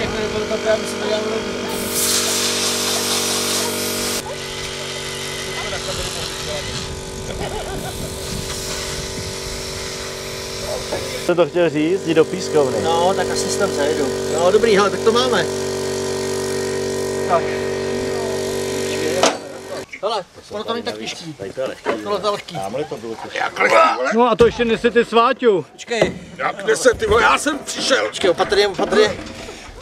Počkej, jak nebudu to právě si to dělám rovnou. Co to chtěl říct? Jdi do pískovny. No, tak asi si tam zajedu. No, dobrý, hele, tak to máme. Tak. Hele, ono to není tak těžký. Tady to je lehký. Tohle to je lehký. Tamhle to bylo těžké. No a to ještě nesete sváťu. Počkej. Jak nese, ty vole, já jsem přišel. Počkej, opatrně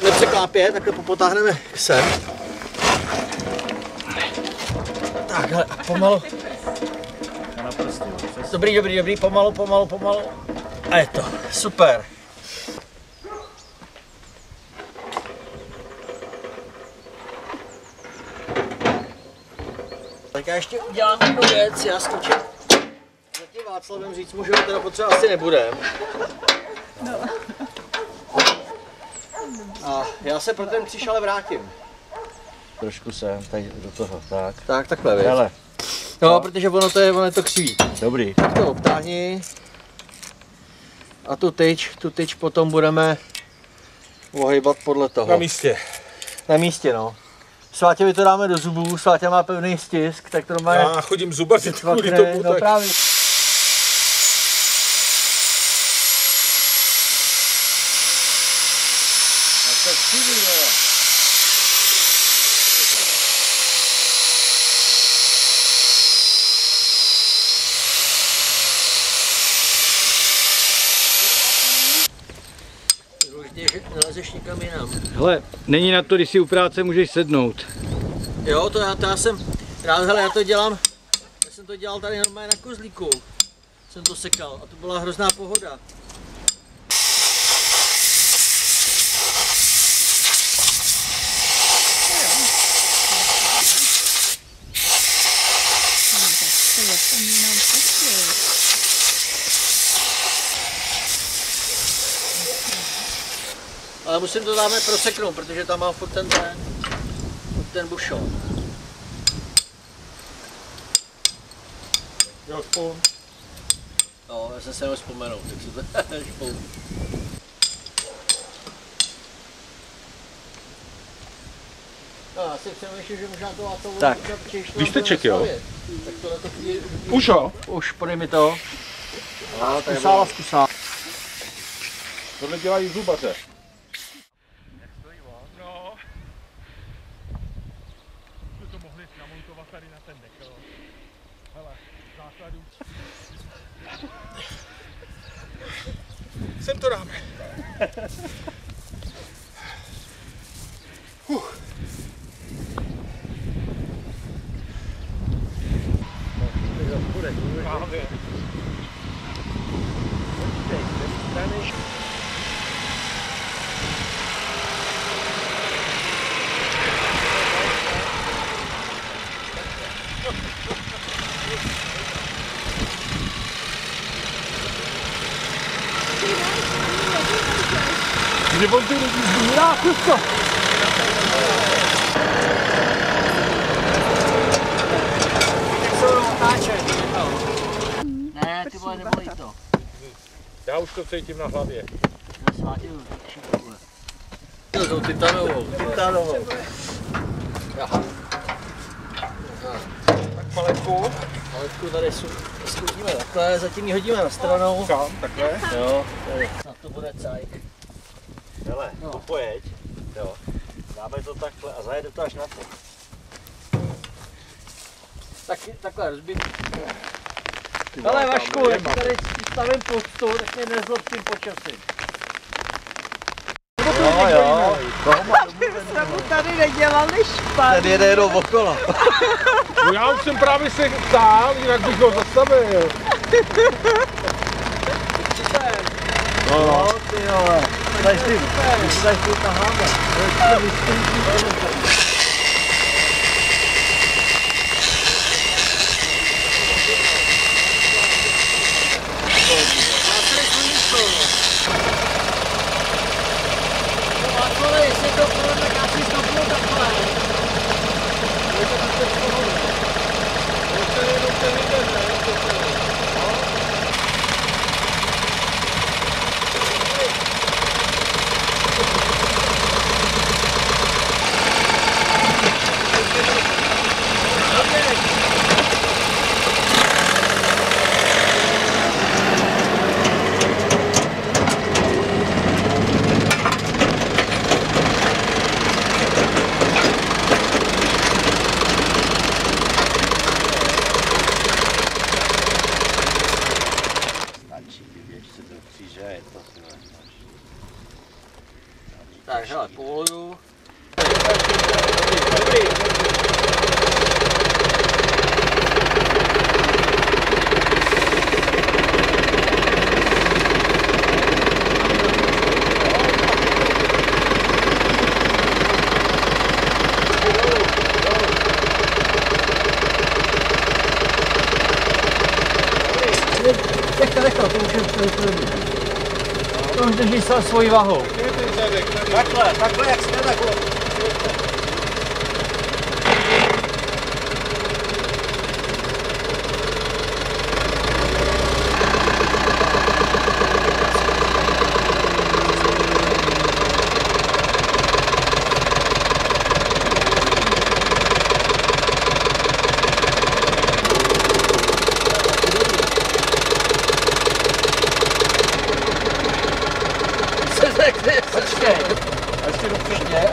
nepřeklápě, takhle popotáhneme sem. Tak, hele, pomalu. Dobrý, pomalu. A je to, super. Tak já ještě udělám jednu věc, já skočím za tím Václavem, říct mu, že ho teda potřeba asi nebudem. No. A já se pro ten kříž ale vrátím. Trošku sem, tady do toho, tak. Tak, takhle, víš. Hele. No, protože ono je to křiví. Dobrý. Tak to obtáhni. A tu tyč potom budeme ohejbat podle toho. Na místě. Na místě, no. Svátěvi to dáme do zubů, Sváťa má pevný stisk, tak to má... Já chodím zubařit kvůli tomu, no tak... právě. Nalezeš nikam jinam. Hele, není na to, když si u práce můžeš sednout. Jo, to já jsem rád, hele, já jsem to dělal tady normálně na kozlíku. Jsem to sekal a to byla hrozná pohoda. Ale musím to dáme proseknout, protože tam mám furt ten bušon. Jo, spolu. No, já jsem se jenom vzpomenul, tak se to špou. No, já si přemýšlím, že možná to Václavu Tak, lísteček, jo? Tak tohle to chvíli... Už jo? Už, podej mi to. No, Zkusá. Tohle dělají zubaře. No. Jsme to mohli namontovat tady na ten dekel. Hele, základu. Sem to dáme. Kde on ty lidi zbírá, Kusko? Ne, ty vole, nebolí to. Já už to cítím na hlavě. To jsou titanovou. Aha. Tak paletku. Paletku tady zkusíme takhle, zatím ji hodíme na stranu. Kam, takhle. Jo, tady. Na to bude cajk. Hele, no. Pojeď. Jo. Dáme to takhle a zajede to až na to. Tak, takhle rozbít. Hele Vašku, já ti tady stavím poctu, tak mě nezlob tím počasím. Jo. Jsme mu tady nedělali špatně. Tady jede jenom okolo. No já už jsem právě se ptal, jinak bych ho zastavil. No, ty vole. Tady s tím taháme. Jestli to půjde, tak asi stopnu takhle. Je to takhle z pohodu. To je jenom ten vidět, ne? Tak, hele, povoluju. To už drží svojí váhou. Takhle, jak jsme, takhle.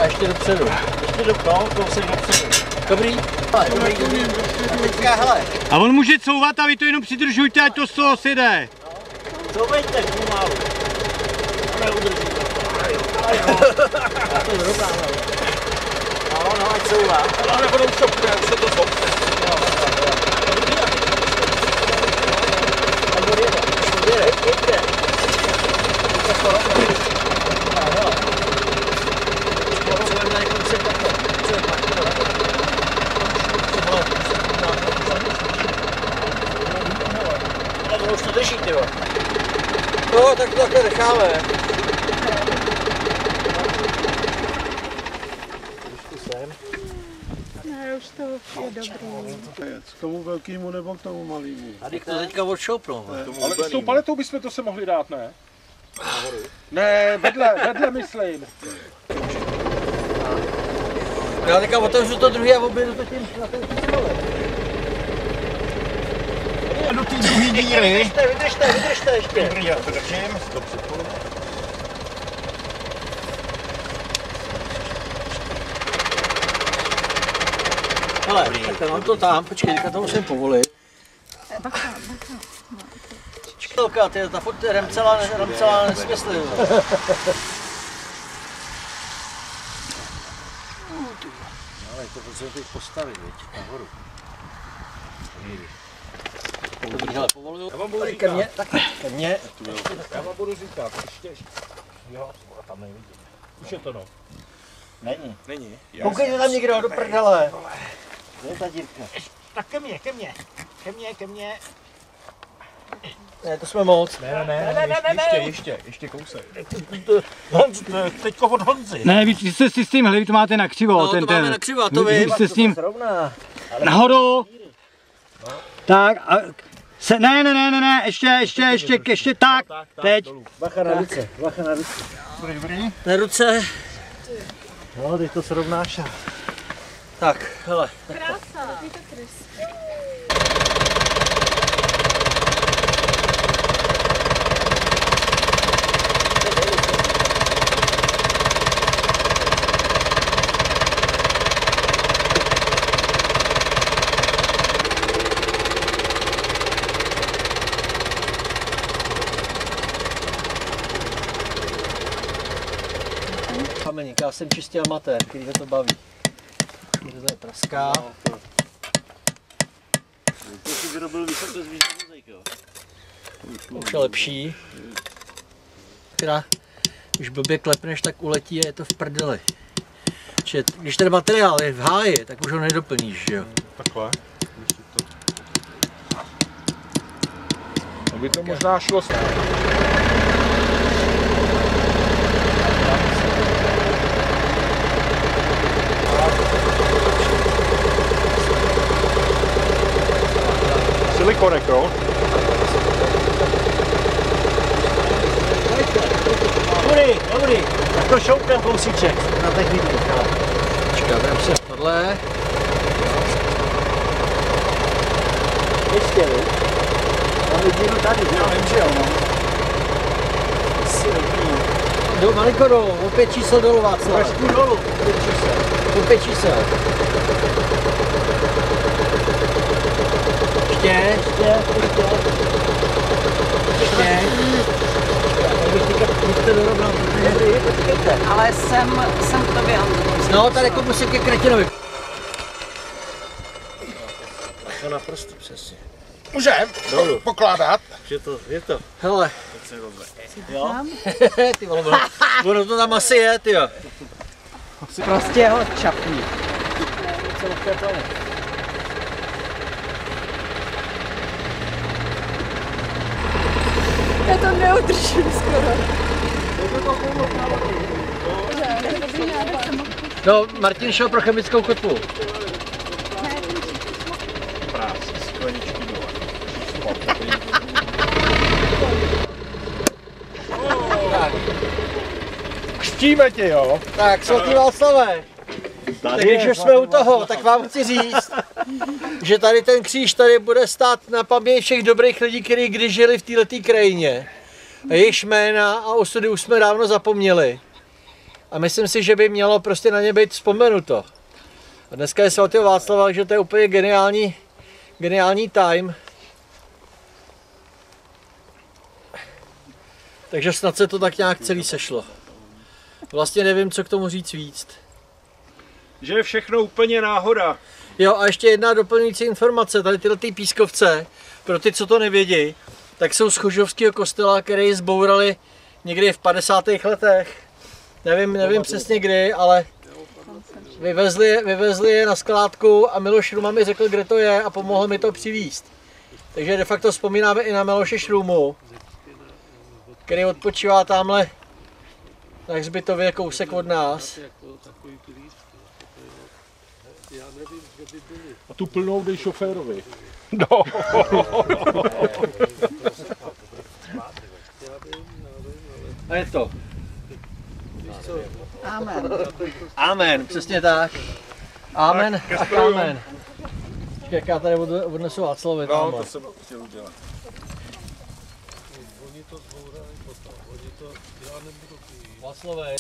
A ještě dopředu. Ještě kousek dopředu. Dobrý? Dobrý. A teďka, hele. A on může couvat a vy to jenom přidržujte, ať to z toho sjede. Couvejte pomalu. Neudrží to. A to je dobrá, no, ať couvá. Ale nebudou šopky, jak se to zopne. Už to drží, tyvo. No, tak to takhle necháme. Trošku sem. Ne, už to je dobrý. K tomu velkému nebo k tomu malému? A teď to teďka odšoupnou. Ale i s tou paletou bychom to se mohli dát, ne? Ne, vedle myslím. Já teďka otevřu to druhý a objedu to tím na ten pistole. Do té druhé díry. Vydržte ještě. Dobrý, já to držím. Dobře. Hele, tak mám to tam, počkej, teďka to musím povolit. Čekylka, ta furt remcela nesmyslí. Ale to potřebuje teď postavit, viď, nahoru. Dobrý, hele, povoluju. Já vám budu Ke mně, tak ke mně. Já vám budu říkat, ještě. Jo, tam nevidím. Už je to no. Není. Koukejte tam někdo, do prdele. Kde je ta dírka? Tak ke mně. Ne, to jsme moc. Ještě kousek. Teďko od Honzy. Ne, vy jste si s tím, vy to máte na křivo. No, to máme na křivo, a to vy vím. jste s tím Srovná. nahoru. Tak a ne, ještě tak, teď. Bacha na ruce. Dobrý. Na ruce. No, teď to srovnáš. Tak, hele. Krása. Kameník, já jsem čistě amatér, který se to baví. Kde to je praská. To si vyrobil vysoce zvířený mozaik, jo? Už je lepší. Teda, když blbě klepneš, tak uletí a je to v prdeli. Čiže, když ten materiál je v háji, tak už ho nedoplníš, že jo? Takhle. Aby to možná šlo s... Silikonek, jo? Dobrý. Tak to šoupnem kousíček na techniku. Počkej, dám se tohle. Ještě, víš? Máme díru tady, já vím, že jo, no. Do malinko dolů, o 5 čísel dolů, Václav. Trošku dolů, 5 čísel. O 5 čísel. Ještě. musíte dorovnat. Počkejte, ale jsem to vyhodnotil. No, tady jako musím ke kretinovi. To naprosto přesně. Můžem pokládat. Je to. Hele. Jo? Ty vole, ono to tam asi je, ty jo. Prostě ho čapní. Já to neudržím skoro. No, Martin šel pro chemickou kotvu. Křtíme tě, jo? Tak, svatý Václavé. Tak když už jsme u toho, tak vám chci říct, že tady ten kříž tady bude stát na paměť všech dobrých lidí, kteří kdy žili v této krajině. A jejich jména a osudy už jsme dávno zapomněli. A myslím si, že by mělo prostě na ně být vzpomenuto. A dneska je svatý Václav, že to je úplně geniální time. Takže snad se to tak nějak celý sešlo. Vlastně nevím, co k tomu říct víc. Že je všechno úplně náhoda. Jo, a ještě jedna doplňující informace. Tady tyhle pískovce, pro ty, co to nevědí, tak jsou z Chužovského kostela, který zbourali někdy v 50. letech. Nevím přesně kdy, ale vyvezli je na skládku a Miloš Šruma mi řekl, kde to je a pomohl mi to přivízt. Takže de facto vzpomínáme i na Miloše Šrumu, který odpočívá tamhle na hřbitově kousek od nás. A tu plnou dej šoférovi. No. A je to. Amen. Amen, přesně tak. Amen a amen. Jak já tady odnesu Václavi. No, to jsem chtěl udělat. Václavé.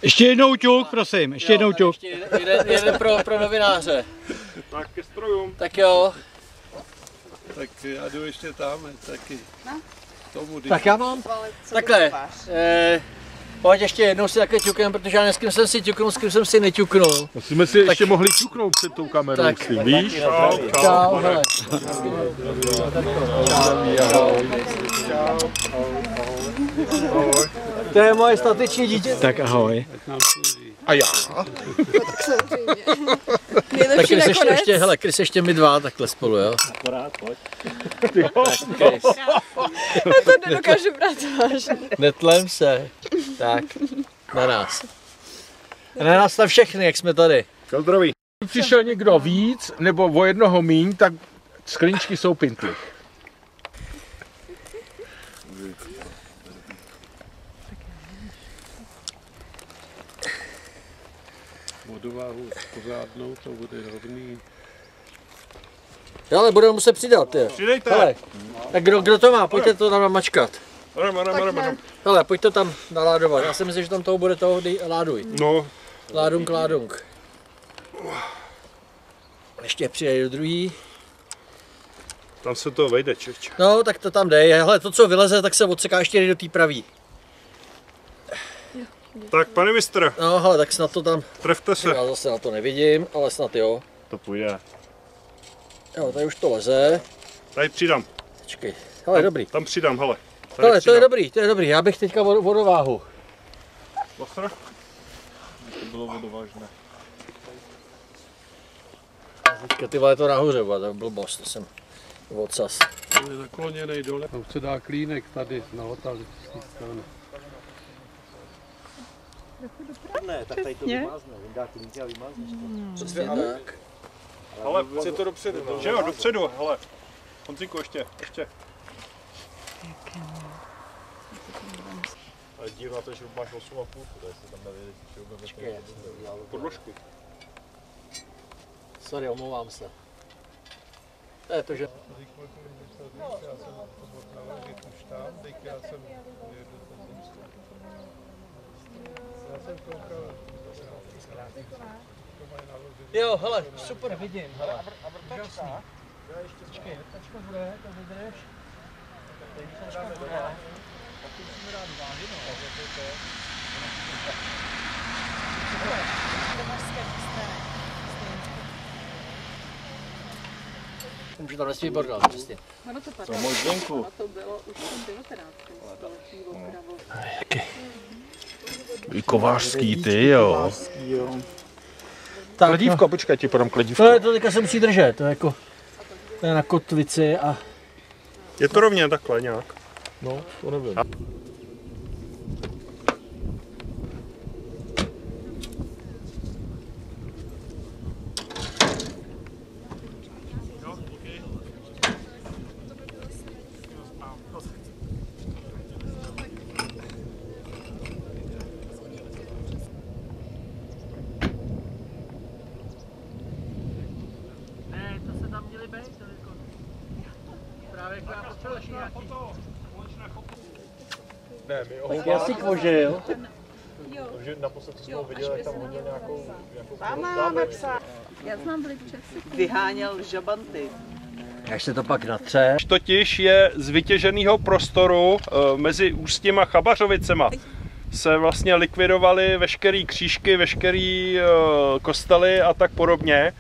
Ještě jednou ťuk, prosím, ještě jednou ťuk. Ještě jeden pro novináře. Tak ke strojům. Tak jo. Tak já jdu ještě tam taky. Tomu, Tak já mám. Takhle. Pojď ještě jednou si takhle ťuknem, protože já s kým jsem si ťuknul, s kým jsem si neťuknul. Jsme si ještě mohli ťuknout před tou kamerou, Tak. s tím, víš? Čau, hele. To je moje stateční dítě. Tak ahoj. A já? Tak Krys ještě, hele, Krys ještě my dva takhle spolu, jo? Akorát, pojď. Tak, Krys. Já to nedokážu brát vážně. Netlem se. Tak, na nás. A na nás na všechny, jak jsme tady. Kaldrovi. Přišel někdo víc, nebo o jednoho míň, tak skleničky jsou pintly. Vodováhu pořádnou, to bude rovný. Jo, ale budeme muset přidat, jo. Přidejte. Hele, tak kdo to má? Pojďte to tam namačkat. Hele, pojď to tam naládovat. Já si myslím, že tam toho bude toho, láduj. No. Ládung. Ještě přidej do druhý. Tam se to vejde, čeč. No, tak to tam dej. Hele, to, co vyleze, tak se odseká ještě do té pravý. Tak, pane mistr, No, hele, tak snad to tam... trefte se. Já zase na to nevidím, ale snad jo. To půjde. Jo, tady už to leze. Tady přidám. Počkej. Hele, dobrý. Tam přidám, hele. Tady Hele, to přidám. je dobrý. Já bych teďka vodováhu. Bacha. To bylo vodovážné. Teďka ty vole to nahoře, to je blbost, to jsem odsaz. On je nakloněnej dole. Tam se dá klínek tady na otázky strany. Ne, tak tady to vymázne, on dá klínky a vymázneš to. Přesně tak. Ale chce to dopředu, no. Že jo, dopředu, hele. Honzíku, ještě. Ale díl na to, že máš 8,5, to jestli tam nevědět, že Počkej. podložku. Sorry, omlouvám se. To je to, že... Jo, hele, super, vidím, hele. Úžasný. Počkej, vrtačka bude, to vydrž. Může tam nesmí bordel, přesně. To možděnku. To bylo už v 19. století opravdu. I kovářský, ty jo. Tak, Kledívko, počkej, ti podám kledívko. to teďka se musí držet, to je jako, to je na kotvici a... Je to rovně takhle nějak? No, to nevím. Ne, my Tak já si kvožil. Takže naposled jsme ho viděli, jak tam hodil nějakou Máme psa. Já znám vlivčec. Vyháněl žabanty. Až se to pak natře. Totiž je z vytěženého prostoru mezi Ústím a Chabařovicema se vlastně likvidovaly veškeré křížky, veškeré kostely a tak podobně.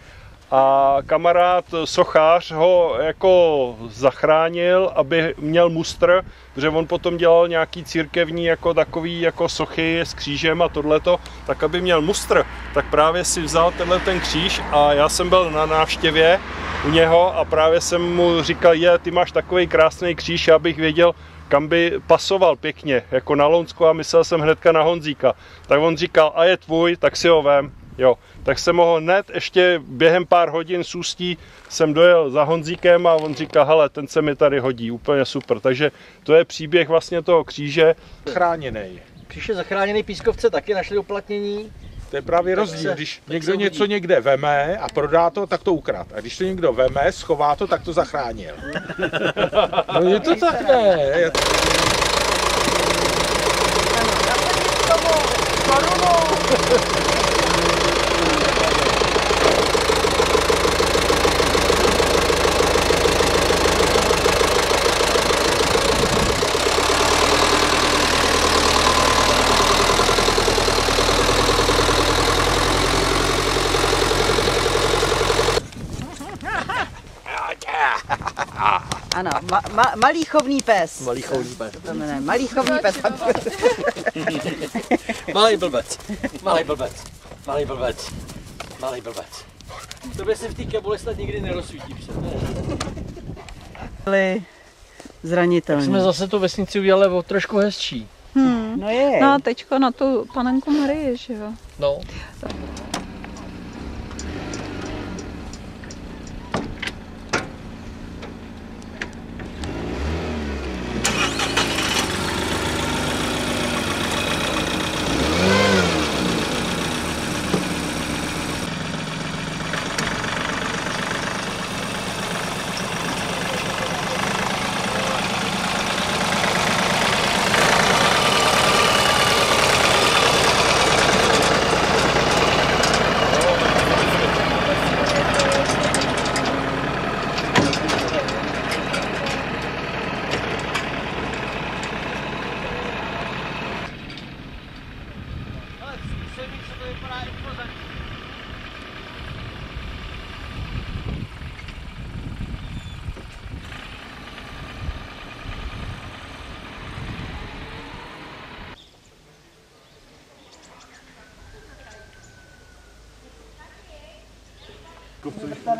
A kamarád sochař ho jako zachránil, aby měl mustr, protože on potom dělal nějaký církevní jako takový jako sochy s křížem a tohleto, tak aby měl mustr, tak právě si vzal tenhle ten kříž a já jsem byl na návštěvě u něho a právě jsem mu říkal, ty máš takový krásný kříž, já bych věděl, kam by pasoval pěkně, jako na Lounsku a myslel jsem hnedka na Honzíka. Tak on říkal, a je tvůj, tak si ho vem. Jo, tak jsem ho hned ještě během pár hodin z Ústí jsem dojel za Honzíkem a on říká, hele, ten se mi tady hodí, úplně super. Takže to je příběh vlastně toho kříže. Chráněný. Kříž je zachráněný, pískovce taky našli uplatnění. To je právě rozdíl, když někdo něco někde veme a prodá to, tak to ukrát. A když to někdo veme, schová to, tak to zachránil. No je to tak, ne? Ano, malý chovný pes. Malý chovný pes. To jmenuje, malý chovný pes. Malý blbec. Malý blbec. Malý blbec. Malý blbec. To by se v té kabuli snad nikdy nerozsvítí před. Byli zranitelní. Jsme zase tu vesnici udělali o trošku hezčí. No je. No a teďko na tu panenku Marii, že jo? No.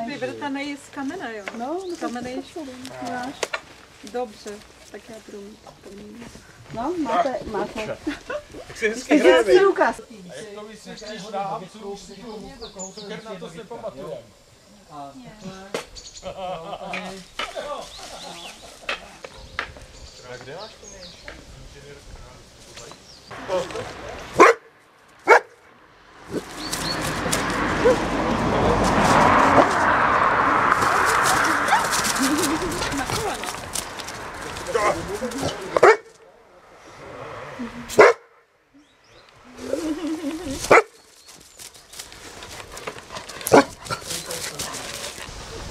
Vyvrtanej z kamene, jo? No, kamene máš. Dobře, tak já budu mít. No, máte. Hezky hraje. Důkaz. Jak to vysvětlíš nám, cukr na to se pamatujeme. A kde máš to nejvíc?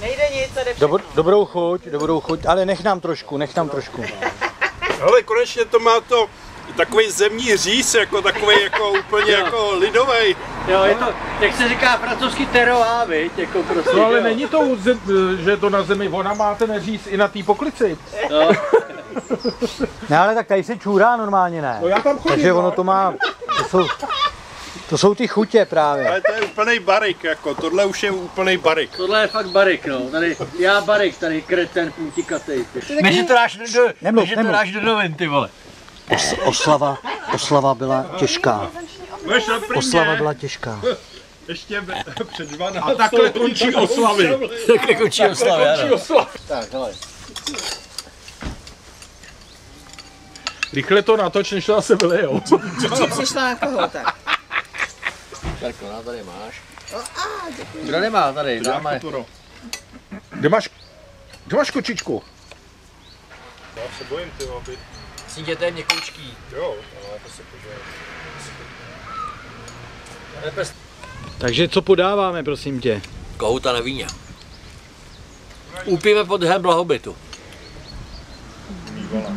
Nejde nic, Dobrou chuť, ale nech nám trošku. Hele, konečně to má to takový zemní říz, jako takový jako úplně jako lidovej. Jo, je to, jak se říká francouzský teroá, viď, jako prostě. No ale jo. není to, že je to na zemi, ona má ten říz i na té poklici. No. Ne, ale tak tady se čůrá normálně, ne? No já tam chodím. Takže ono to má, to jsou ty chutě právě. Ale to je úplnej barik, jako, tohle už je úplnej barik. Tohle je fakt barik, no. Tady, já barik, tady kreten půtikatej. Než to dáš do novin, ty vole. Oslava byla těžká. Oslava byla těžká. Ještě před 12. A takhle končí oslavy. Takhle končí oslavy, ano. Tak, hele. Rychle to natoč, než to zase vylejou. Přišla na koho tak? Šarko, no, tady máš. Kdo nemá tady? Dáme. Kde máš kočičku? Já se bojím, ty aby... Sníděte měkoučký. Jo, ale to se podívej. Takže co podáváme, prosím tě? Kohouta na víně. Úpíme pod dehem blahobytu. Bývala.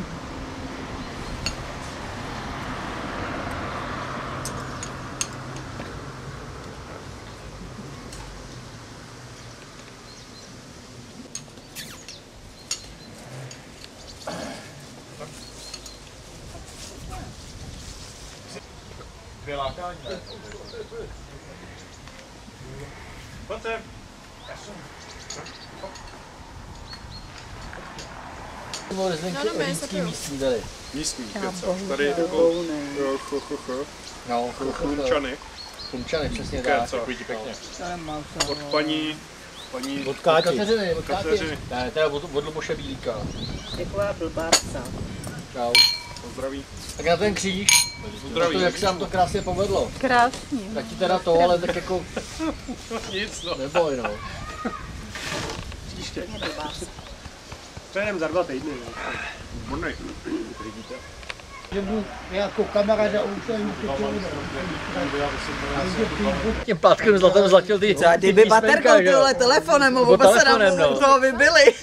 Pojďte. No, místní tady. Místní, kecaš. Tady jako... No, Chlumčany. Chlumčany, přesně tak. Kecaš. Od paní... Od Kateřiny. Kateřiny. Ne, teda od Luboše Bílíka. Taková blbárca. Čau. Pozdraví. Tak na ten kříž. Zdraví. To, jak se nám to krásně povedlo. Krásný. Tak ti teda to, ale tak jako... Nic, no. Neboj, no. To jenom za 2 týdny. Bornej. Jako kamaráda Tím plátkem zlatem zlatil ty Kdyby baterkou tyhle telefonem, oba se nám toho vybili.